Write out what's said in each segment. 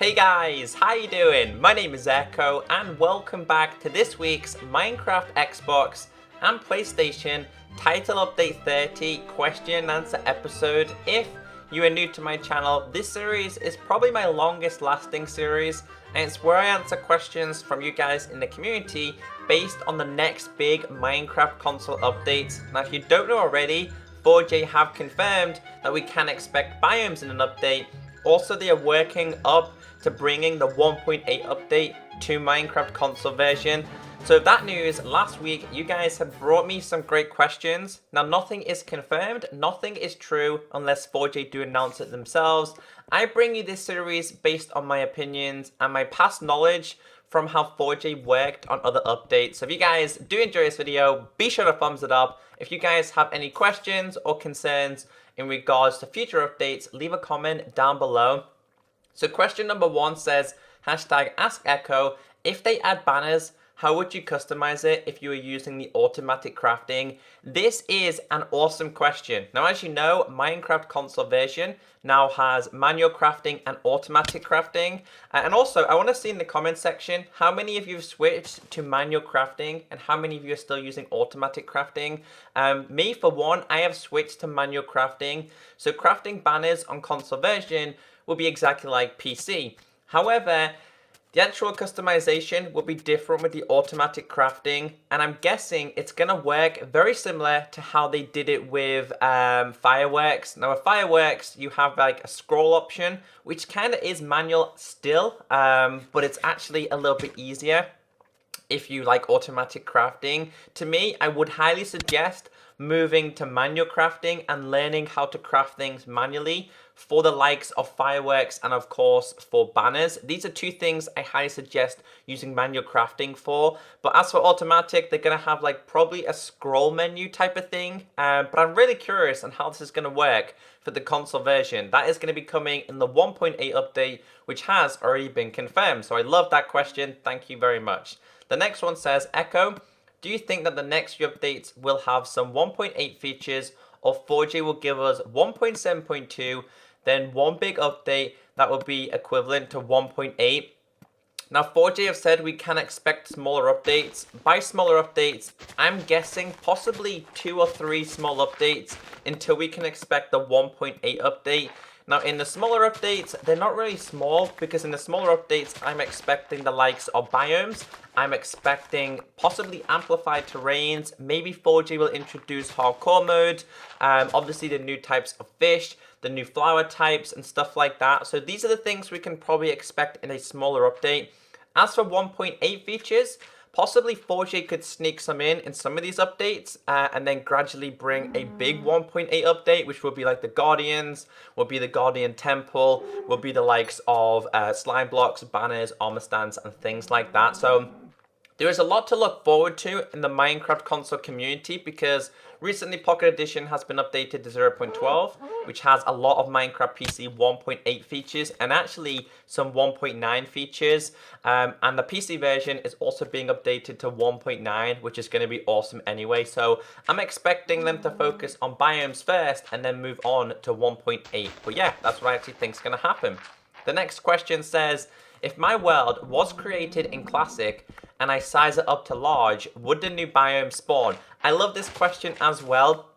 Hey guys, how you doing? My name is Echo and welcome back to this week's Minecraft Xbox and PlayStation Title Update 30 question and answer episode. If you are new to my channel, this series is probably my longest lasting series and it's where I answer questions from you guys in the community based on the next big Minecraft console updates. Now if you don't know already, 4J have confirmed that we can expect Biomes in an update. Also, they are working up to bringing the 1.8 update to Minecraft console version. So with that news, last week you guys have brought me some great questions. Now nothing is confirmed, nothing is true unless 4J do announce it themselves. I bring you this series based on my opinions and my past knowledge from how 4J worked on other updates. So if you guys do enjoy this video, be sure to thumbs it up. If you guys have any questions or concerns in regards to future updates, leave a comment down below. So question number 1 says, hashtag Ask Echo, if they add banners, how would you customize it if you were using the automatic crafting? This is an awesome question. Now, as you know, Minecraft console version now has manual crafting and automatic crafting. And also, I want to see in the comment section how many of you have switched to manual crafting and how many of you are still using automatic crafting. Me, for one, I have switched to manual crafting. So crafting banners on console version will be exactly like PC. However, the actual customization will be different with the automatic crafting, and I'm guessing it's going to work very similar to how they did it with Fireworks. Now with Fireworks, you have like a scroll option, which kind of is manual still, but it's actually a little bit easier if you like automatic crafting. To me, I would highly suggest moving to manual crafting and learning how to craft things manually for the likes of Fireworks and of course for banners. These are two things I highly suggest using manual crafting for. But as for automatic, they're going to have like probably a scroll menu type of thing. But I'm really curious on how this is going to work for the console version. That is going to be coming in the 1.8 update, which has already been confirmed. So I love that question. Thank you very much. The next one says, Echo, do you think that the next few updates will have some 1.8 features, or 4J will give us 1.7.2, then one big update that will be equivalent to 1.8? Now 4J have said we can expect smaller updates. By smaller updates, I'm guessing possibly 2 or 3 small updates until we can expect the 1.8 update. Now in the smaller updates, they're not really small because in the smaller updates, I'm expecting the likes of Biomes. I'm expecting possibly amplified terrains. Maybe 4G will introduce hardcore mode. Obviously the new types of fish, the new flower types and stuff like that. So these are the things we can probably expect in a smaller update. As for 1.8 features, possibly 4J could sneak some in some of these updates and then gradually bring a big 1.8 update, which will be like the Guardians, will be the Guardian Temple, will be the likes of slime blocks, banners, Armorstands, and things like that. So there is a lot to look forward to in the Minecraft console community because recently Pocket Edition has been updated to 0.12, which has a lot of Minecraft PC 1.8 features and actually some 1.9 features. And the PC version is also being updated to 1.9, which is going to be awesome anyway. So I'm expecting them to focus on Biomes first and then move on to 1.8. But yeah, that's what I actually think is going to happen. The next question says, if my world was created in Classic and I size it up to large, would the new biome spawn? I love this question as well.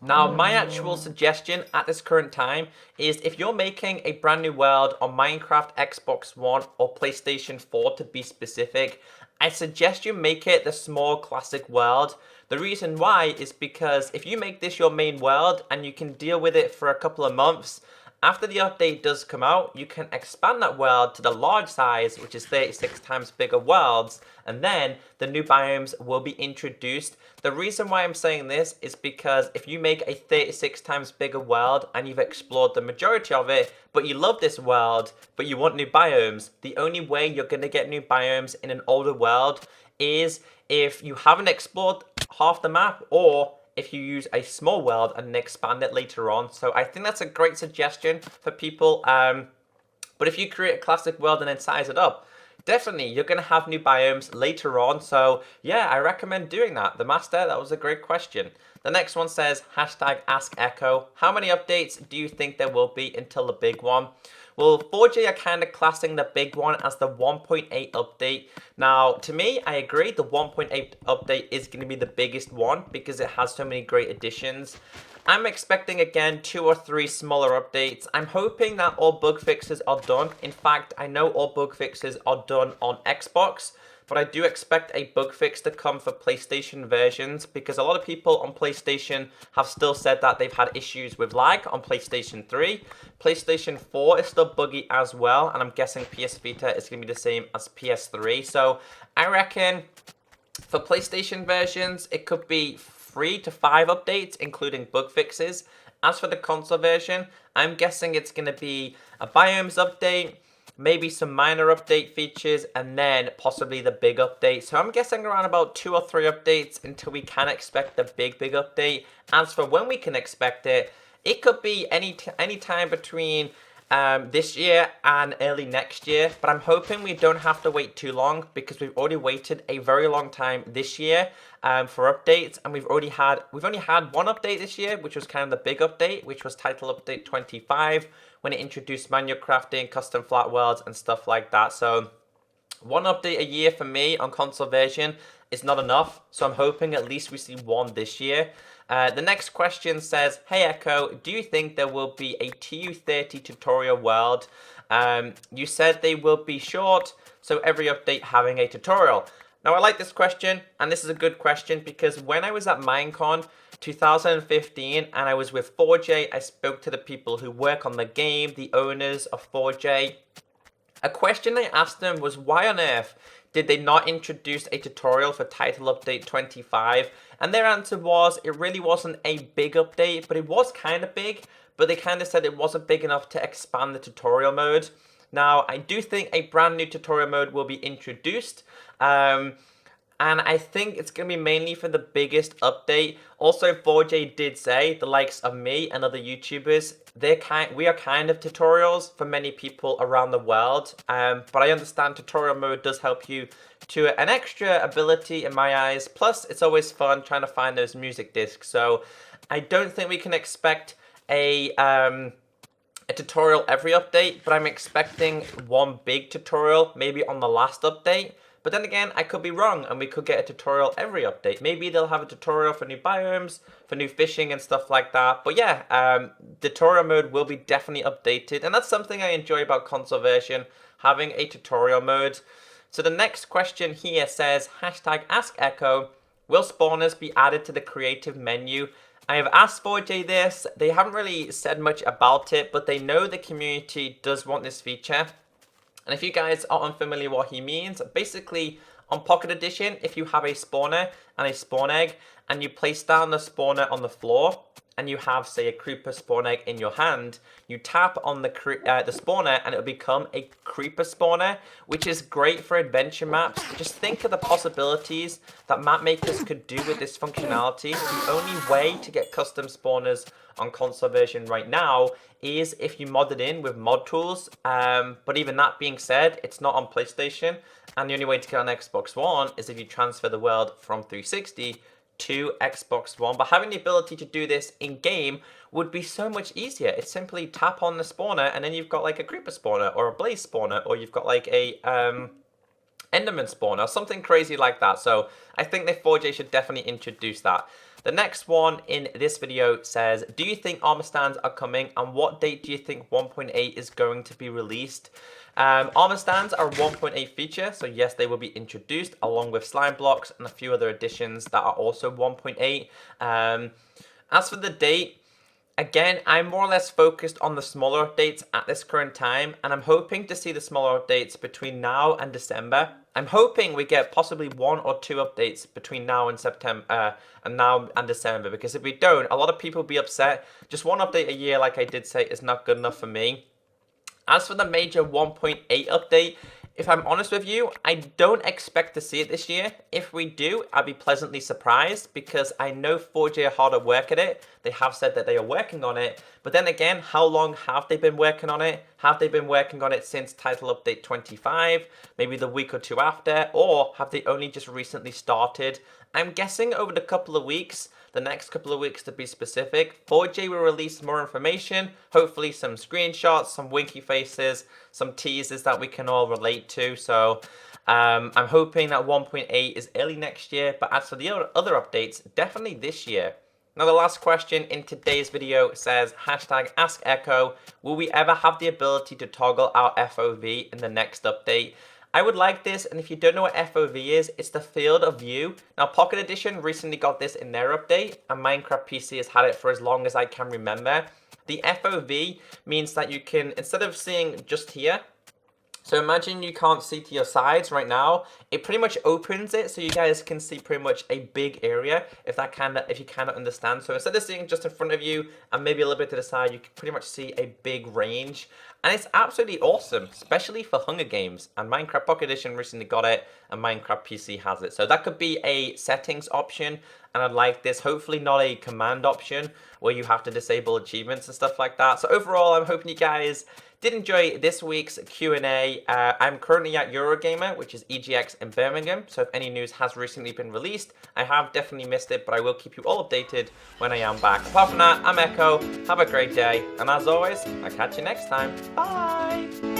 Now, my actual suggestion at this current time is if you're making a brand new world on Minecraft Xbox One or PlayStation 4 to be specific, I suggest you make it the small classic world. The reason why is because if you make this your main world and you can deal with it for a couple of months, after the update does come out, you can expand that world to the large size, which is 36 times bigger worlds, and then the new biomes will be introduced. The reason why I'm saying this is because if you make a 36 times bigger world and you've explored the majority of it, but you love this world, but you want new biomes, the only way you're going to get new biomes in an older world is if you haven't explored half the map or if you use a small world and expand it later on. So I think that's a great suggestion for people. But if you create a classic world and then size it up, definitely you're going to have new biomes later on. So yeah, I recommend doing that. The Master, that was a great question. The next one says, hashtag Ask Echo. How many updates do you think there will be until the big one? Well, 4J are kind of classing the big one as the 1.8 update. Now, to me, I agree, the 1.8 update is going to be the biggest one because it has so many great additions. I'm expecting, again, 2 or 3 smaller updates. I'm hoping that all bug fixes are done. In fact, I know all bug fixes are done on Xbox, but I do expect a bug fix to come for PlayStation versions because a lot of people on PlayStation have still said that they've had issues with lag on PlayStation 3. PlayStation 4 is still buggy as well, and I'm guessing PS Vita is going to be the same as PS3. So I reckon for PlayStation versions, it could be 3 to 5 updates, including bug fixes. As for the console version, I'm guessing it's going to be a Biomes update, maybe some minor update features, and then possibly the big update. So I'm guessing around about 2 or 3 updates until we can expect the big update. As for when we can expect it, it could be any time between this year and early next year, but I'm hoping we don't have to wait too long because we've already waited a very long time this year for updates, and we've only had one update this year, which was kind of the big update, which was title update 25, when it introduced manual crafting, custom flat worlds, and stuff like that. So one update a year for me on console version is not enough, so I'm hoping at least we see one this year. The next question says, hey Echo, do you think there will be a TU30 tutorial world? You said they will be short, so every update having a tutorial. Now I like this question, and this is a good question because when I was at Minecon 2015 and I was with 4J, I spoke to the people who work on the game, the owners of 4J. A question I asked them was, why on earth did they not introduce a tutorial for title update 25? And their answer was, it really wasn't a big update, but it was kind of big, but they kind of said it wasn't big enough to expand the tutorial mode. Now, I do think a brand new tutorial mode will be introduced, and I think it's going to be mainly for the biggest update. Also, 4J did say, the likes of me and other YouTubers, we are kind of tutorials for many people around the world. But I understand tutorial mode does help you to an extra ability in my eyes. Plus, it's always fun trying to find those music discs. So I don't think we can expect a tutorial every update, but I'm expecting one big tutorial maybe on the last update. But then again, I could be wrong, and we could get a tutorial every update. Maybe they'll have a tutorial for new biomes, for new fishing and stuff like that. But yeah, tutorial mode will be definitely updated, and that's something I enjoy about console version, having a tutorial mode. So the next question here says, #AskEcho, will spawners be added to the creative menu? I have asked 4J this. They haven't really said much about it, but they know the community does want this feature. And if you guys are unfamiliar what he means, basically on Pocket Edition, if you have a spawner and a spawn egg, and you place down the spawner on the floor, and you have, say, a creeper spawn egg in your hand, you tap on the spawner and it will become a creeper spawner, which is great for adventure maps. Just think of the possibilities that map makers could do with this functionality. The only way to get custom spawners on console version right now is if you mod it in with mod tools, but even that being said, it's not on PlayStation, and the only way to get on Xbox One is if you transfer the world from 360 to Xbox One. But having the ability to do this in game would be so much easier. It's simply tap on the spawner and then you've got like a creeper spawner or a blaze spawner, or you've got like a enderman spawner, something crazy like that. So I think that 4J should definitely introduce that. The next one in this video says, do you think Armorstands are coming, and what date do you think 1.8 is going to be released? Armorstands are a 1.8 feature, so yes, they will be introduced along with slime blocks and a few other additions that are also 1.8. As for the date, again, I'm more or less focused on the smaller updates at this current time, and I'm hoping to see the smaller updates between now and December. I'm hoping we get possibly 1 or 2 updates between now and December, because if we don't, a lot of people will be upset. Just 1 update a year, like I did say, is not good enough for me. As for the major 1.8 update, if I'm honest with you, I don't expect to see it this year. If we do, I'll be pleasantly surprised, because I know 4J are hard at work at it. They have said that they are working on it. But then again, how long have they been working on it? Have they been working on it since title update 25, maybe the week or two after, or have they only just recently started? I'm guessing over the couple of weeks, the next couple of weeks to be specific, 4J will release more information, hopefully some screenshots, some winky faces, some teasers that we can all relate to. So I'm hoping that 1.8 is early next year, but as for the other updates, definitely this year. Now the last question in today's video says, hashtag Ask Echo, will we ever have the ability to toggle our FOV in the next update? I would like this, and if you don't know what FOV is, it's the field of view. Now Pocket Edition recently got this in their update, and Minecraft PC has had it for as long as I can remember. The FOV means that you can, instead of seeing just here, so imagine you can't see to your sides right now. It pretty much opens it so you guys can see pretty much a big area if you cannot understand. So instead of seeing just in front of you and maybe a little bit to the side, you can pretty much see a big range. And it's absolutely awesome, especially for Hunger Games. And Minecraft Pocket Edition recently got it, and Minecraft PC has it. So that could be a settings option, and I'd like this. Hopefully not a command option where you have to disable achievements and stuff like that. So overall, I'm hoping you guys did enjoy this week's Q&A. I'm currently at Eurogamer, which is EGX in Birmingham. So if any news has recently been released, I have definitely missed it, but I will keep you all updated when I am back. Apart from that, I'm Echo. Have a great day. And as always, I'll catch you next time. Bye.